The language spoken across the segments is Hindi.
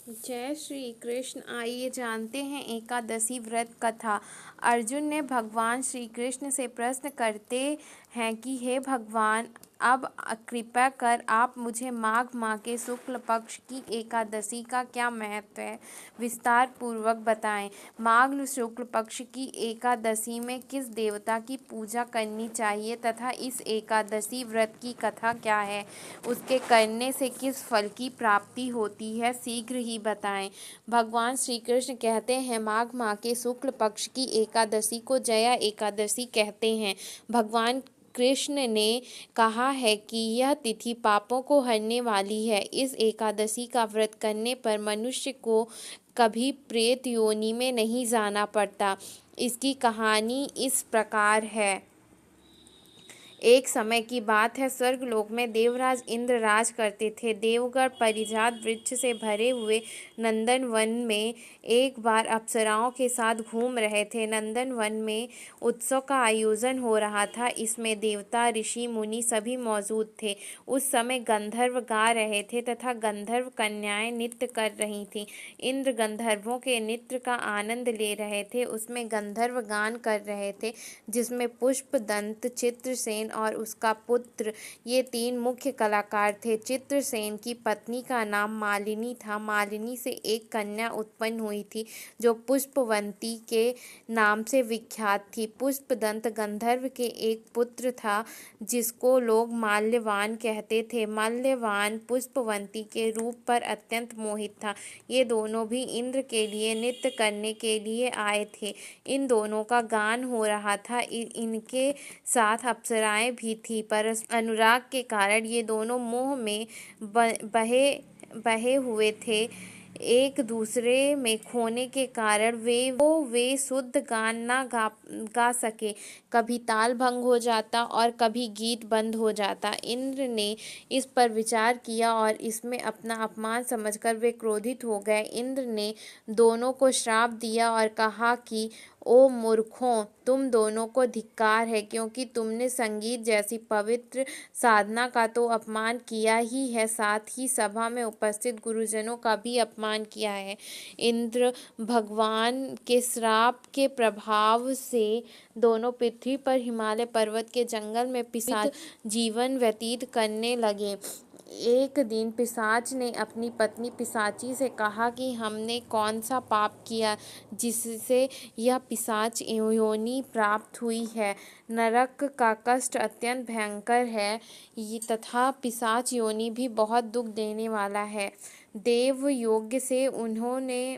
जय श्री कृष्ण। आइए जानते हैं एकादशी व्रत कथा। अर्जुन ने भगवान श्री कृष्ण से प्रश्न करते हैं कि हे भगवान, अब कृपा कर आप मुझे माघ माह के शुक्ल पक्ष की एकादशी का क्या महत्व है, विस्तार पूर्वक बताएं। माघ शुक्ल पक्ष की एकादशी में किस देवता की पूजा करनी चाहिए तथा इस एकादशी व्रत की कथा क्या है, उसके करने से किस फल की प्राप्ति होती है, शीघ्र ही बताएं। भगवान श्री कृष्ण कहते हैं, माघ माह के शुक्ल पक्ष की एकादशी को जया एकादशी कहते हैं। भगवान कृष्ण ने कहा है कि यह तिथि पापों को हरने वाली है। इस एकादशी का व्रत करने पर मनुष्य को कभी प्रेत योनि में नहीं जाना पड़ता। इसकी कहानी इस प्रकार है। एक समय की बात है, स्वर्गलोक में देवराज इंद्र राज करते थे। देवगण परिजात वृक्ष से भरे हुए नंदन वन में एक बार अप्सराओं के साथ घूम रहे थे। नंदन वन में उत्सव का आयोजन हो रहा था। इसमें देवता, ऋषि, मुनि सभी मौजूद थे। उस समय गंधर्व गा रहे थे तथा गंधर्व कन्याएं नृत्य कर रही थीं। इंद्र गंधर्वों के नृत्य का आनंद ले रहे थे। उसमें गंधर्व गान कर रहे थे, जिसमें पुष्पदंत, चित्रसेन और उसका पुत्र, ये तीन मुख्य कलाकार थे। चित्रसेन की पत्नी का नाम मालिनी था। मालिनी से एक कन्या उत्पन्न हुई थी जो पुष्पवंती के नाम से विख्यात थी। पुष्पदंत गंधर्व के एक पुत्र था जिसको लोग माल्यवान कहते थे। माल्यवान पुष्पवंती के रूप पर अत्यंत मोहित था। ये दोनों भी इंद्र के लिए नृत्य करने के लिए आए थे। इन दोनों का गान हो रहा था। इनके साथ अप्सराएं भी थी, पर अनुराग के कारण ये दोनों मोह में बहे हुए थे। एक दूसरे में खोने के कारण वे शुद्ध गान ना गा सके। कभी ताल भंग हो जाता और कभी गीत बंद हो जाता। इंद्र ने इस पर विचार किया और इसमें अपना अपमान समझकर वे क्रोधित हो गए। इंद्र ने दोनों को श्राप दिया और कहा कि ओ मूर्खों, तुम दोनों को धिक्कार है, क्योंकि तुमने संगीत जैसी पवित्र साधना का तो अपमान किया ही है, साथ ही सभा में उपस्थित गुरुजनों का भी अपमान किया है। इंद्र भगवान के श्राप के प्रभाव से दोनों पृथ्वी पर हिमालय पर्वत के जंगल में पिशाच जीवन व्यतीत करने लगे। एक दिन पिशाच ने अपनी पत्नी पिशाची से कहा कि हमने कौन सा पाप किया जिससे यह पिशाच योनि प्राप्त हुई है। नरक का कष्ट अत्यंत भयंकर है तथा पिशाच योनि भी बहुत दुख देने वाला है। देव योग से उन्होंने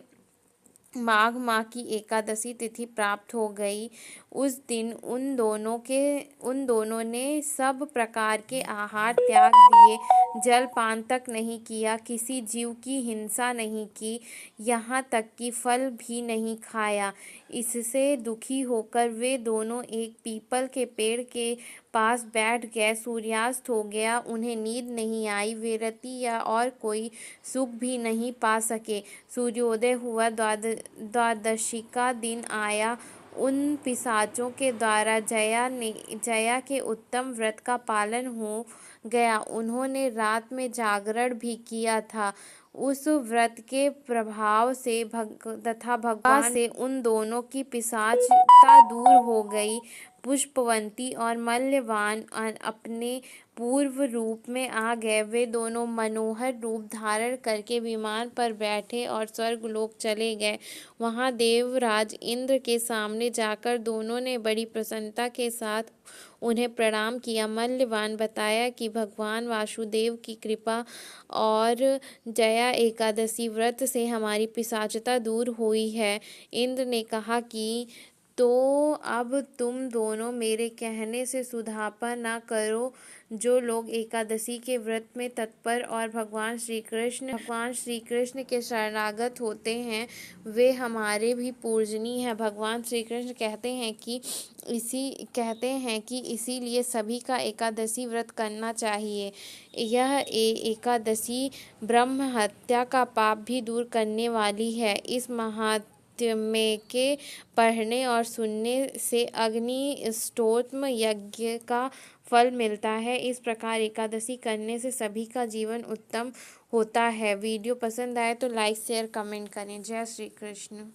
माघ माह की एकादशी तिथि प्राप्त हो गई। उस दिन उन दोनों ने सब प्रकार के आहार त्याग दिए, जलपान तक नहीं किया, किसी जीव की हिंसा नहीं की, यहाँ तक कि फल भी नहीं खाया। इससे दुखी होकर वे दोनों एक पीपल के पेड़ के पास बैठ गए। सूर्यास्त हो गया, उन्हें नींद नहीं आई। वे रति या और कोई सुख भी नहीं पा सके। सूर्योदय हुआ, द्वादशी का दिन आया। उन पिशाचों के द्वारा जया के उत्तम व्रत का पालन हो गया। उन्होंने रात में जागरण भी किया था। उस व्रत के प्रभाव से तथा भगवान से उन दोनों की पिशाचता दूर हो गई। पुष्पवंती और मल्यवान अपने पूर्व रूप में आ गए। वे दोनों मनोहर रूप धारण करके विमान पर बैठे और स्वर्गलोक चले गए। वहां देवराज इंद्र के सामने जाकर दोनों ने बड़ी प्रसन्नता के साथ उन्हें प्रणाम किया। मल्यवान बताया कि भगवान वासुदेव की कृपा और जया एकादशी व्रत से हमारी पिशाचता दूर हुई है। इंद्र ने कहा कि तो अब तुम दोनों मेरे कहने से सुधापा न करो। जो लोग एकादशी के व्रत में तत्पर और भगवान श्री कृष्ण के शरणागत होते हैं, वे हमारे भी पूजनीय हैं। भगवान श्री कृष्ण कहते हैं कि इसीलिए सभी का एकादशी व्रत करना चाहिए। यह एकादशी ब्रह्म हत्या का पाप भी दूर करने वाली है। इस महात्म्य के पढ़ने और सुनने से अग्नि स्तोत्र यज्ञ का फल मिलता है। इस प्रकार एकादशी करने से सभी का जीवन उत्तम होता है। वीडियो पसंद आए तो लाइक शेयर कमेंट करें। जय श्री कृष्ण।